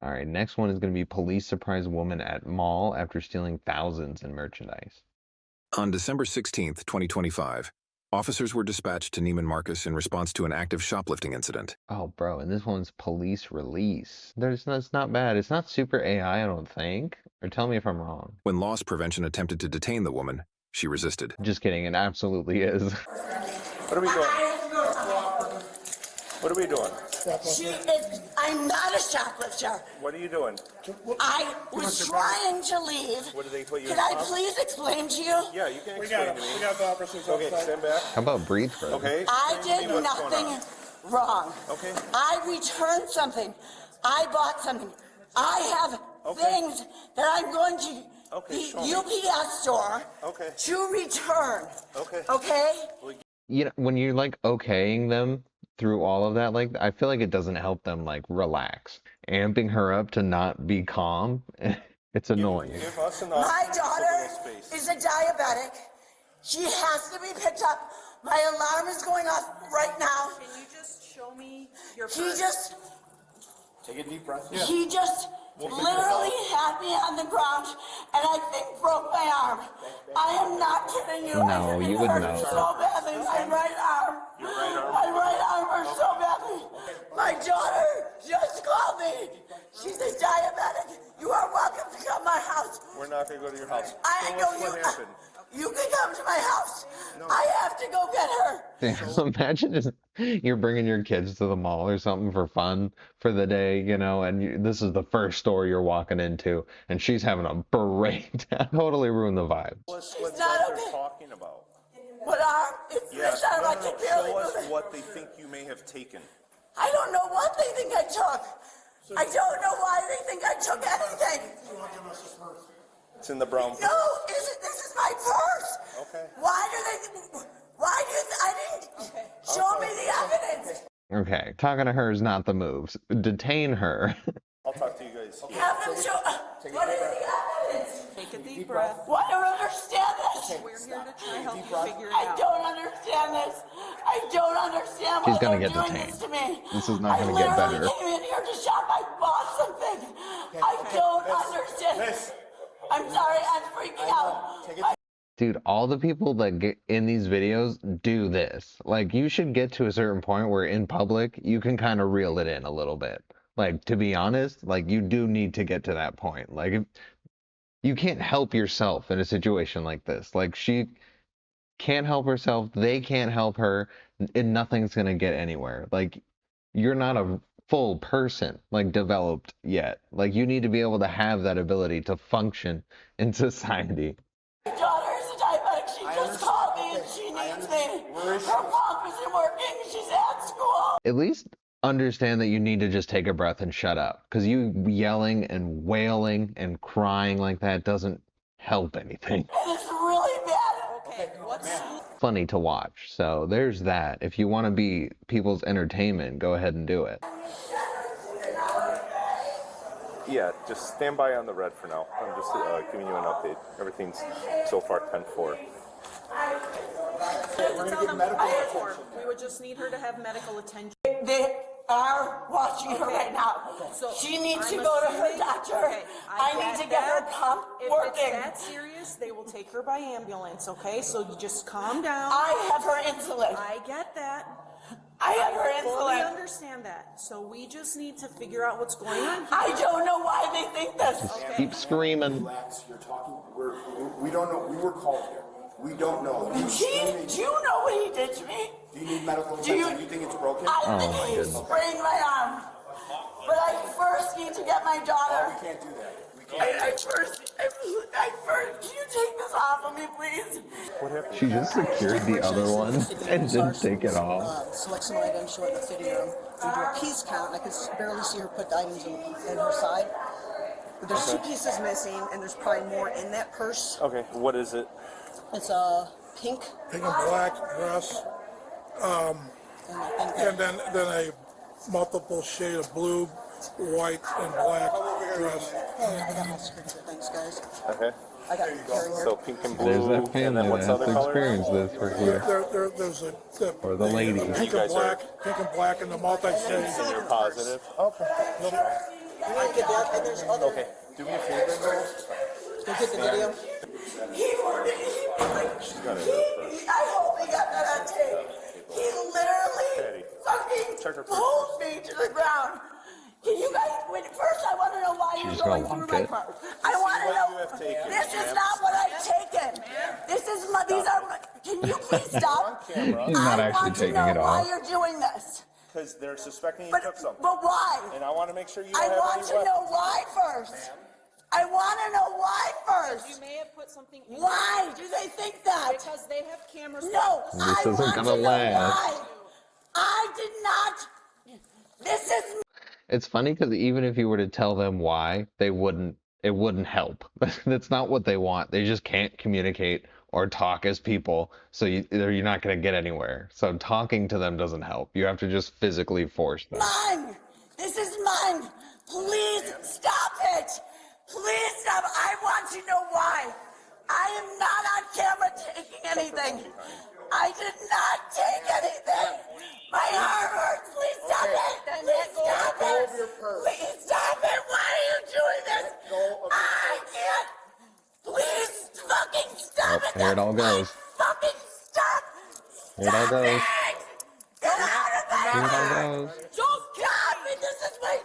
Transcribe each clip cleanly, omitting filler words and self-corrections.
All right, next one is going to be police surprise woman at mall after stealing thousands in merchandise. On December 16th, 2025, officers were dispatched to Neiman Marcus in response to an active shoplifting incident. Oh, bro, and this one's police release. It's not bad. It's not super AI, I don't think. Or tell me if I'm wrong. When loss prevention attempted to detain the woman, she resisted. Just kidding, it absolutely is. What are we doing? What are we doing? I'm not a shoplifter. What are you doing? I was trying to leave. What did they put you Can in I cuffs? please explain to you? Yeah, you can explain to me. We got the officers Okay, outside. stand back. How about breathe for Okay. I explain to did me what's going on. nothing wrong. Okay. I returned something. I bought something. I have things that I'm going to Okay, show me. the UPS store to return. Okay. Okay? You know, when you're like okaying them through all of that, like I feel like it doesn't help them like relax. Amping her up to not be calm, it's annoying. Give us enough. My a daughter little space. is a diabetic. She has to be picked up. My alarm is going off right now. Can you just show me your He purse? just Take a deep breath. He just literally had me on the ground and I think broke my arm. I am not kidding you. No, It you would hurt know. so badly. My right arm. My right arm hurts so badly. My daughter just called me. She's a diabetic. You are welcome to come to my house. We're not going to go to your house. I Tell us know what happened. you can come to my house. I have to go get her. Damn, imagine just you're bringing your kids to the mall or something for fun for the day, you know, and this is the first store you're walking into, and she's having a breakdown. Totally ruined the vibe. What's She's what not they're okay. talking about? What arm? It's this arm. I can barely Show us move it. what they think you may have taken. I don't know what they think I took. I don't know why they think I took anything. It's in the brown. No, this is my purse. Okay. Why I didn't show me the evidence. Okay, talking to her is not the moves. Detain her. I'll talk to you guys here. Have them show, what is the evidence? Take a deep breath. Well, I don't understand this. We're here to try to help you figure it I out. don't understand this. I don't understand She's why gonna they're get doing detained. this to me. This is not gonna get I better. literally came in here to shop. I bought something. I don't understand. I'm sorry, I'm freaking out. Dude, all the people that get in these videos do this. Like, you should get to a certain point where in public, you can kind of reel it in a little bit. Like, to be honest, like, you do need to get to that point. Like, if, you can't help yourself in a situation like this. Like, she can't help herself, they can't help her, and nothing's gonna get anywhere. Like, you're not a full person, like, developed yet. Like, you need to be able to have that ability to function in society. My daughter is a diabetic. She just called me and she needs me. Her pump isn't working. She's at school. At least understand that you need to just take a breath and shut up. Because you yelling and wailing and crying like that doesn't help anything. It's really bad. Okay, what's Funny to watch. So there's that. If you want to be people's entertainment, go ahead and do it. Yeah, just stand by on the red for now. I'm just giving you an update. Everything's so far 10-4. tell them what we're for? We would just need her to have medical attention. They are watching her right now. So She needs to I'm go to her assuming- doctor. okay, I need to get her pump If working. it's that serious, they will take her by ambulance, okay? So you just calm down. I have her insulin. I get that. I have her Fully insulin. understand that. So we just need to figure out what's going on here. I don't know why they think this. Keep screaming. Relax, you're talking, we don't know, we were called here. We don't know. Do you know what he did to me? Do you need medical Do you- attention? You think it's broken? I think he sprained my arm. But I first need to get my daughter. We can't do that. We can't. I first, can you take this off of me, please? What happened? She just secured the other one and didn't take it off. Select some items, show it in the fitting room. We do a piece count, and I could barely see her put the items in her side. But there's 2 pieces missing, and there's probably more in that purse. Okay, what is it? It's a pink, Pink and black dress, and I think and then a multiple shade of blue, white, and black dress. I got my scripture. Thanks, guys. Okay. I got carrier. So pink and blue. There's that and family then that what's has the to other color? experience this for here. There's a Or the lady. pink You and guys are- black, and the multi-shade. And you're positive? Okay. I get that, and there's other. Okay, do me a favor, girl. Go get the video. I hope he got that on tape. He literally fucking pulled me to the ground. Can you guys, first I want to know why you're going through my purse. I want to know, this is not what I've taken. This is my, these are my, can you please stop? He's not actually taking it off. Why you're doing this. Because they're suspecting you took something. But why? And I want to make sure you don't I have want any to know why first. I want to know why first. You may have put something in. Why do they think that? Because they have cameras. No, This I isn't want gonna to know last. why. I did not. This is. It's funny because even if you were to tell them why, they wouldn't. It wouldn't help. That's not what they want. They just can't communicate or talk as people, so you're not going to get anywhere. So talking to them doesn't help. You have to just physically force them. Mine. This is mine. Please stop it. Please stop. I want to know why. I am not on camera taking anything. I did not take anything. My arm hurts. Please stop it. Please stop it. Please stop it. Why are you doing this? I can't. Please fucking stop it. Here it all goes. Fucking stop. Here it all goes. Get out of my Here it all arm. goes. Don't God, this is my.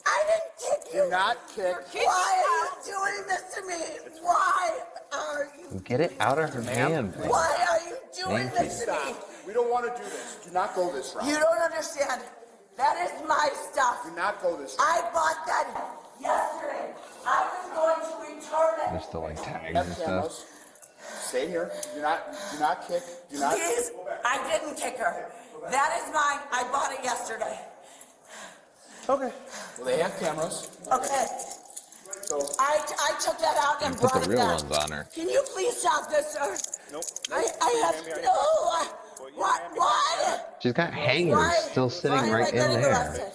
I didn't kick you. Do not kick. Why are you doing this to me? Why are you? Get it out of her hand. Why are you doing Thank this to me? We don't want to do this. Do not go this route. You don't understand. That is my stuff. Do not go this route. I bought that yesterday. I was going to return it. There's still like tags Have and stuff. cameras. Stay here. Do not kick. Do not. Please, I didn't kick her. That is mine. I bought it yesterday. Okay. Well, they have cameras. Okay. So I took that out and Put brought the it real back. ones on her. Can you please stop this, sir? Nope. I have no. Why? She's got hangers Why? still sitting Why am I right in getting there. arrested?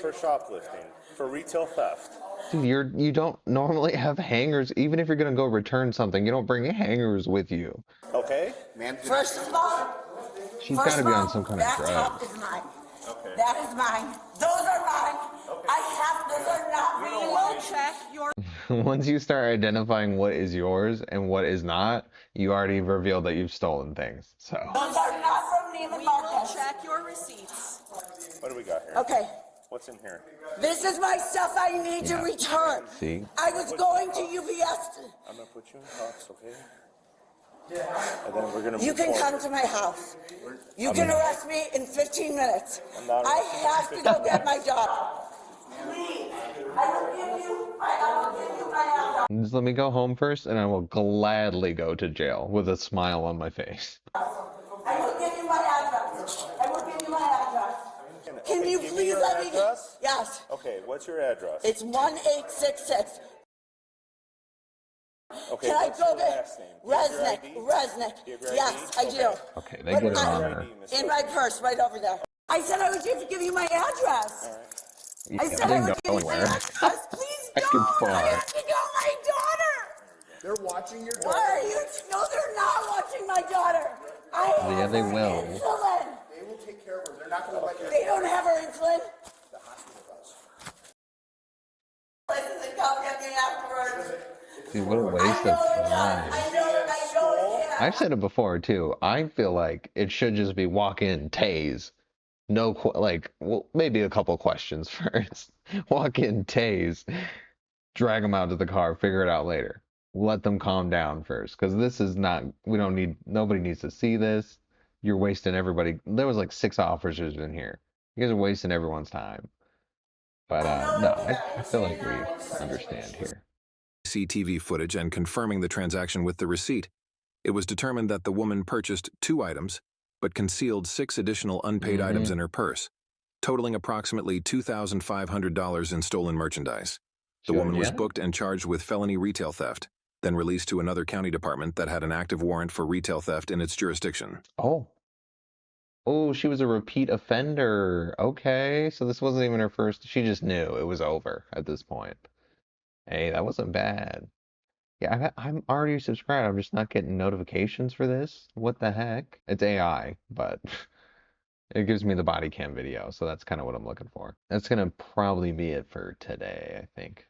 For shoplifting, for retail theft. Dude, you don't normally have hangers. Even if you're gonna go return something, you don't bring hangers with you. Okay? man. First of all, She's got to be on some kind of that drug. top is mine. Okay. That is mine. Those are mine. Those are not We mine. will check your. Once you start identifying what is yours and what is not, you already revealed that you've stolen things. So Those are not from Neiman We will Marcus. check your receipts. What do we got here? Okay. What's in here? This is my stuff I need to return. see, I was going to UPS. I'm gonna put you in cuffs, okay? And then we're gonna You move can forward. come to my house. You can arrest me in 15 minutes. not I have to go get my daughter. Please, I will give you my address. just let me go home first, and I will gladly go to jail with a smile on my face. I will give you my address. I will give you my address. Can you give me please your let me address? Yes. Okay, what's your address? It's 1866. Okay, Can I what's go your get last name? Do you have your Resnick? ID? Resnick. Do you have your Yes, I ID? do. Okay, they But get it I- on her. In my purse, right over there. I said I would give you my address. Yeah, I said I I didn't would go give you my anywhere. address. Please I don't. can I fly. have to know my daughter. They're watching your Why daughter. are you? No, they're not watching my daughter. I Yeah, have they her will. insulin. They will take care of her. They're not going to let you. They don't have her insulin. The hospital does. Listen, come get me afterwards. Dude, what a waste I of know it does. time. I know it can. I've said it before too. I feel like it should just be walk in, tase. No, well, maybe a couple questions first. Walk in, tase, drag them out to the car, figure it out later. Let them calm down first, because this is not. Nobody needs to see this. You're wasting everybody. There was like 6 officers in here. You guys are wasting everyone's time. But no, I feel like we understand here. CCTV footage and confirming the transaction with the receipt, it was determined that the woman purchased 2 items, but concealed 6 additional unpaid items in her purse, totaling approximately $2,500 in stolen merchandise. The woman was booked and charged with felony retail theft, then released to another county department that had an active warrant for retail theft in its jurisdiction. Oh, she was a repeat offender. Okay, so this wasn't even her first. She just knew it was over at this point. Hey, that wasn't bad. Yeah, I'm already subscribed. I'm just not getting notifications for this. What the heck? It's AI, but It gives me the body cam video, so that's kind of what I'm looking for. That's gonna probably be it for today, I think.